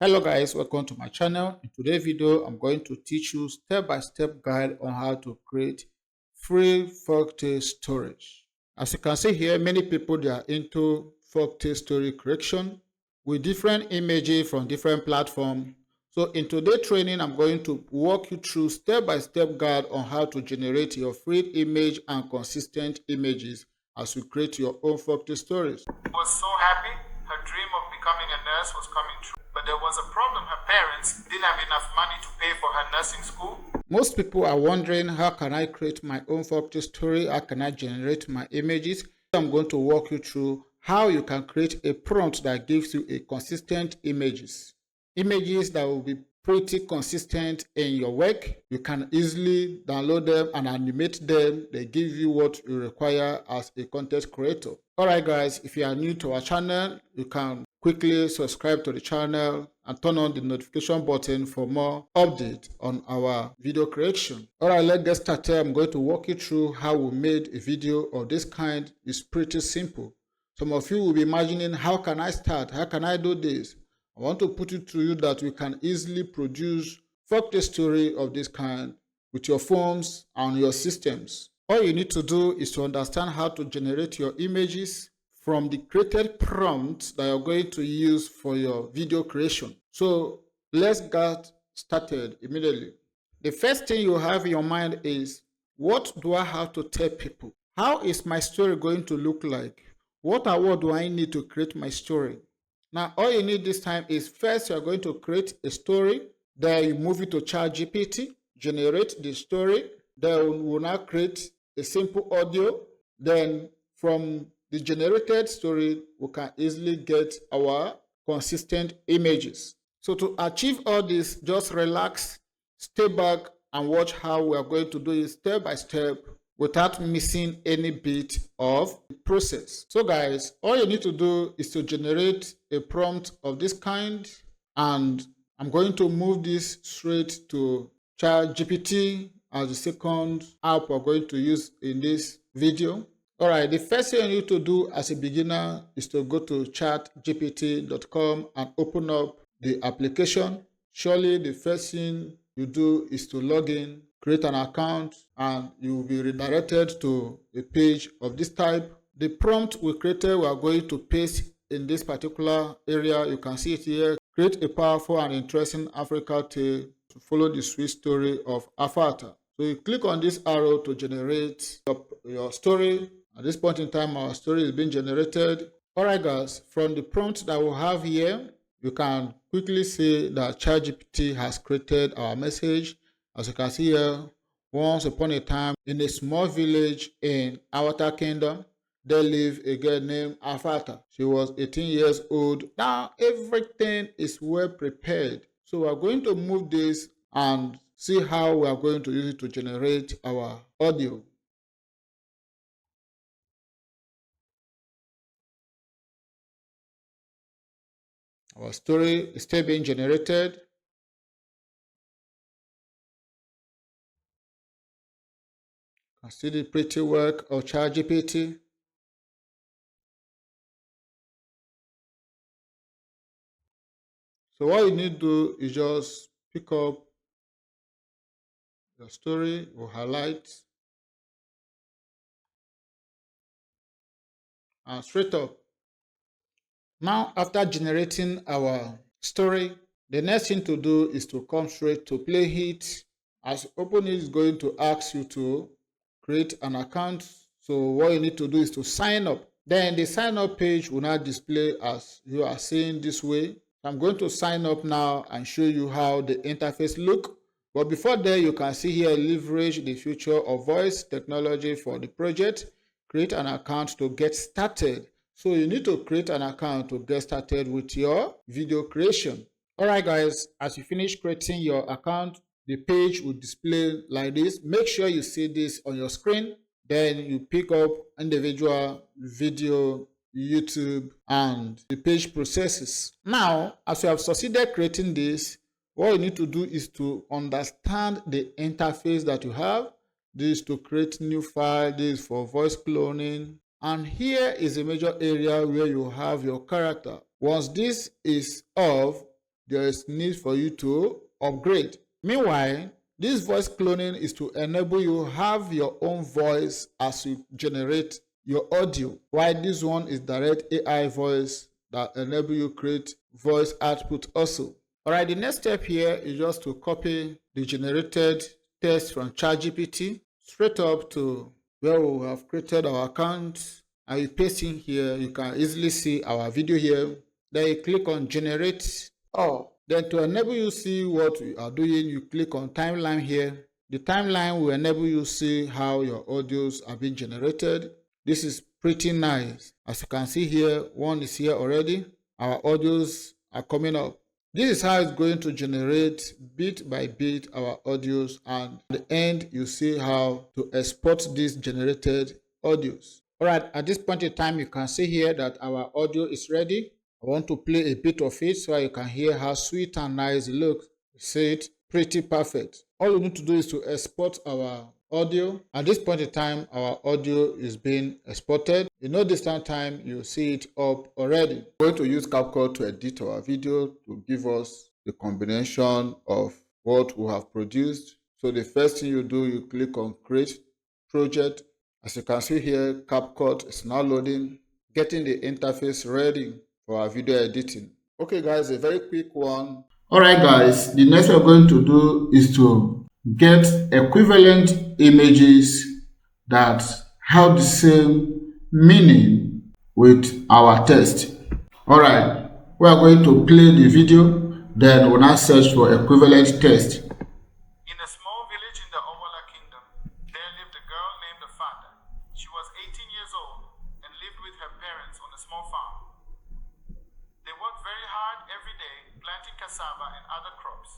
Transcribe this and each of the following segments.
Hello guys, welcome to my channel. In today's video, I'm going to teach you step-by-step guide on how to create free folktale stories. As you can see here, many people they are into folktale story creation with different images from different platforms. So in today's training, I'm going to walk you through step-by-step guide on how to generate your free image and consistent images as you create your own folktale stories. She was so happy. Her dream of becoming a nurse was coming true. But there was a problem. Her parents didn't have enough money to pay for her nursing school. Most people are wondering, how can I create my own folktale story? How can I generate my images? I'm going to walk you through how you can create a prompt that gives you a consistent images that will be pretty consistent in your work. You can easily download them and animate them. They give you what you require as a content creator. Alright guys, if you are new to our channel, you can quickly subscribe to the channel and turn on the notification button for more updates on our video creation. Alright, let's get started. I'm going to walk you through how we made a video of this kind. It's pretty simple. Some of you will be imagining, how can I start? How can I do this? I want to put it to you that you can easily produce folktale story of this kind with your phones and your systems. All you need to do is to understand how to generate your images from the created prompts that you're going to use for your video creation. So let's get started immediately. The first thing you have in your mind is, what do I have to tell people? How is my story going to look like? What do I need to create my story? Now, all you need this time is, first you're going to create a story, then you move it to ChatGPT, generate the story, then we'll now create a simple audio. Then from the generated story, we can easily get our consistent images. So to achieve all this, just relax, stay back and watch how we are going to do it step by step without missing any bit of the process. So guys, all you need to do is to generate a prompt of this kind, and I'm going to move this straight to ChatGPT as the second app we're going to use in this video. Alright, the first thing you need to do as a beginner is to go to chatgpt.com and open up the application. Surely the first thing you do is to log in, create an account, and you will be redirected to a page of this type. The prompt we created, we are going to paste in this particular area. You can see it here. Create a powerful and interesting African tale to follow the sweet story of Afata. So you click on this arrow to generate your story. At this point in time, our story is being generated. Alright guys, from the prompt that we have here, you can quickly see that ChatGPT has created our message. As you can see here, once upon a time in a small village in Awata Kingdom, there lived a girl named Afata. She was 18 years old. Now everything is well prepared. So we are going to move this and see how we are going to use it to generate our audio. Our story is still being generated. You can see the pretty work of ChatGPT. So what you need to do is just pick up your story, or highlight, and straight up. Now, after generating our story, the next thing to do is to come straight to play it. As you open it, it's going to ask you to create an account. So what you need to do is to sign up. Then the sign up page will now display as you are seeing this way. I'm going to sign up now and show you how the interface look. But before that, you can see here, leverage the future of voice technology for the project. Create an account to get started. So you need to create an account to get started with your video creation. Alright guys, as you finish creating your account, the page will display like this. Make sure you see this on your screen. Then you pick up individual video, YouTube, and the page processes. Now, as you have succeeded creating this, what you need to do is to understand the interface that you have. This is to create new file, this is for voice cloning. And here is a major area where you have your character. Once this is off, there is need for you to upgrade. Meanwhile, this voice cloning is to enable you have your own voice as you generate your audio, while this one is direct AI voice that enable you create voice output also. Alright, the next step here is just to copy the generated text from ChatGPT straight up to where we have created our account, and you paste in here. You can easily see our video here. Then you click on generate all. Then to enable you see what we are doing, you click on timeline here. The timeline will enable you see how your audios are being generated. This is pretty nice. As you can see here, one is here already. Our audios are coming up. This is how it's going to generate bit by bit our audios, and at the end you see how to export these generated audios. Alright, at this point in time you can see here that our audio is ready. I want to play a bit of it so you can hear how sweet and nice it looks. You see it? Pretty perfect. All you need to do is to export our audio. At this point in time, our audio is being exported. In no distant time, you see it up already. We're going to use CapCut to edit our video to give us the combination of what we have produced. So the first thing you do, you click on Create Project. As you can see here, CapCut is now loading, getting the interface ready for our video editing. Okay guys, a very quick one. Alright guys, the next we're going to do is to get equivalent images that have the same meaning with our text. Alright, we are going to play the video, then we'll now search for equivalent text. In a small village in the Owala Kingdom, there lived a girl named Afada. She was 18 years old and lived with her parents on a small farm. They worked very hard every day, planting cassava and other crops.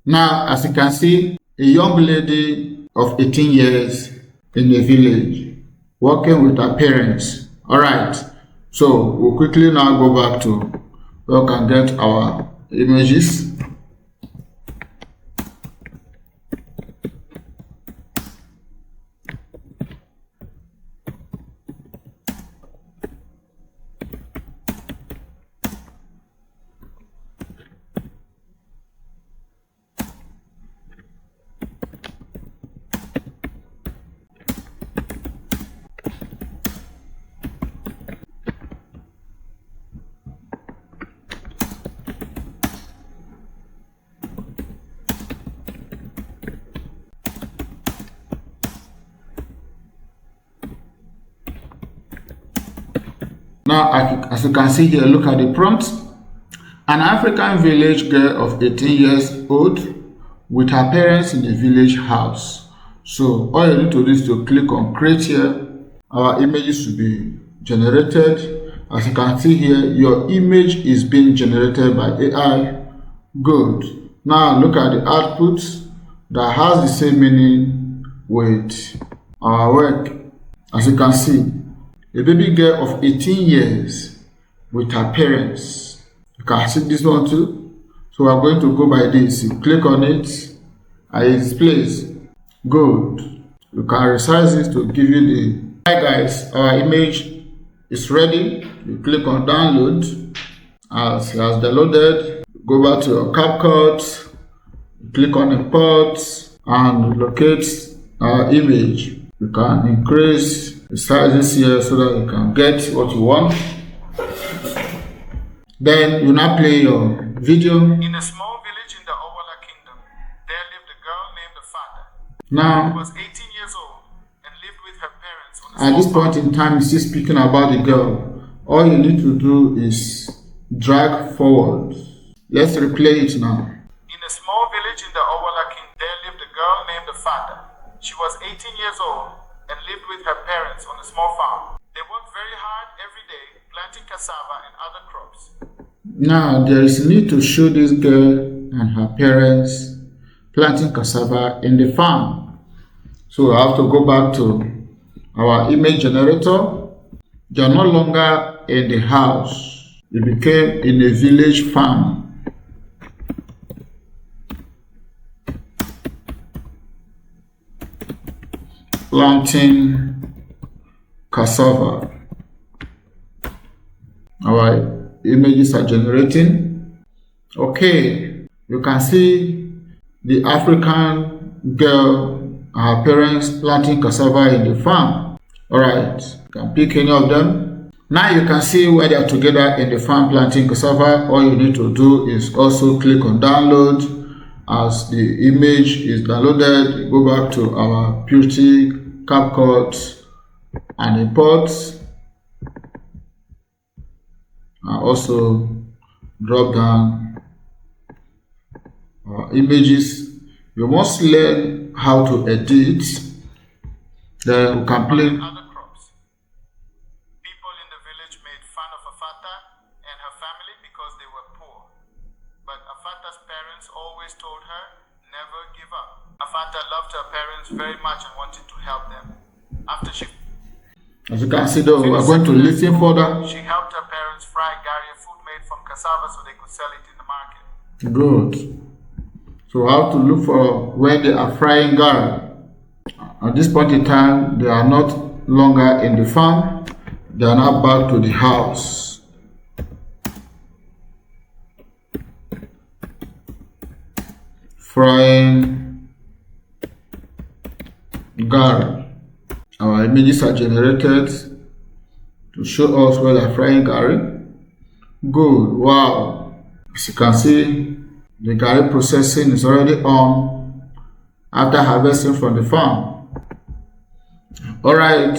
Now, as you can see, a young lady of 18 years in the village working with her parents. Alright, so we'll quickly now go back to where we can get our images. Now, as you can see here, look at the prompt. An African village girl of 18 years old with her parents in a village house. So all you need to do is to click on create here. Our images will be generated. As you can see here, your image is being generated by AI. Good. Now look at the output that has the same meaning with our work. As you can see, a baby girl of 18 years with her parents. You can see this one too. So we are going to go by this. You click on it and it displays. Good. You can resize it to give you the. Hi guys, our image is ready. You click on download. As it has downloaded, go back to your CapCut, click on import and locate our image. You can increase the sizes here so that you can get what you want. Then you now play your video. In a small village in the Owala Kingdom, there lived a girl named Afada. Now, She was 18 years old and lived with her parents on a at this small point farm. in time, it's still speaking about the girl. All you need to do is drag forward. Let's replay it now. In a small village in the Owala Kingdom, there lived a girl named Afada. She was 18 years old and lived with her parents on a small farm. They worked very hard every day, planting cassava and other crops. Now, there is a need to show this girl and her parents planting cassava in the farm. So I have to go back to our image generator. They are no longer in the house. They became in a village farm. Planting cassava. Our images are generating. Okay, you can see the African girl and her parents planting cassava in the farm. Alright, you can pick any of them. Now you can see where they are together in the farm planting cassava. All you need to do is also click on download. As the image is downloaded, go back to our Beauty, CapCut, and import. And also drop down our images. You must learn how to edit. Then we can play. Other crops. People in the village made fun of Afata and her family because they were poor. But Afata's parents always told her, never give up. Afata loved her parents very much and wanted to help them. After she As you can see though, we are going to listen further. She helped her parents fry gari, a food made from cassava, so they could sell it in the market. Good. So we have to look for where they are frying gari. At this point in time, they are not longer in the farm. They are now back to the house. Frying gari. Our images are generated to show us where they are frying gari. Good. Wow. As you can see, the gari processing is already on after harvesting from the farm. Alright,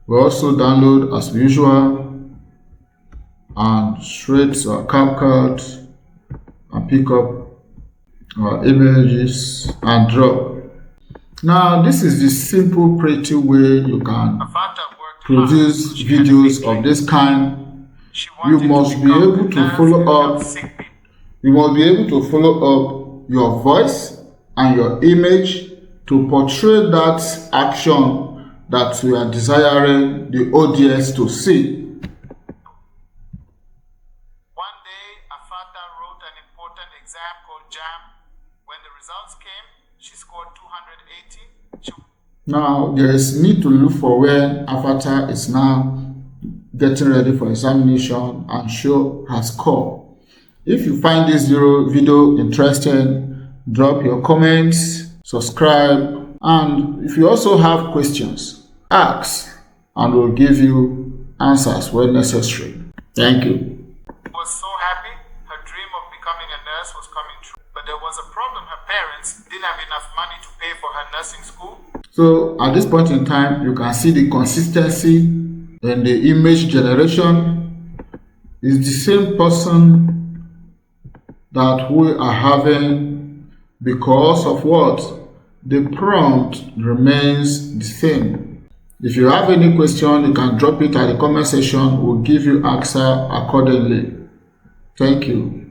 we also download as usual and straight to our CapCut and pick up our images and drop. Now this is the simple, pretty way you can produce videos of this kind. You must be able to follow up. You must be able to follow up your voice and your image to portray that action that we are desiring the audience to see. One day, Afata wrote an important exam called JAM. When the results came, she scored 280. Now, there is need to look for where Afata is now getting ready for examination and show her score. If you find this video interesting, drop your comments, subscribe, and if you also have questions, ask, and we'll give you answers when necessary. Thank you. Was so happy. Her dream of becoming a nurse was coming true. But there was a problem. Her parents didn't have enough money to pay for her nursing school. So at this point in time, you can see the consistency in the image generation. It's the same person that we are having because of what? The prompt remains the same. If you have any question, you can drop it at the comment section. We'll give you answer accordingly. Thank you.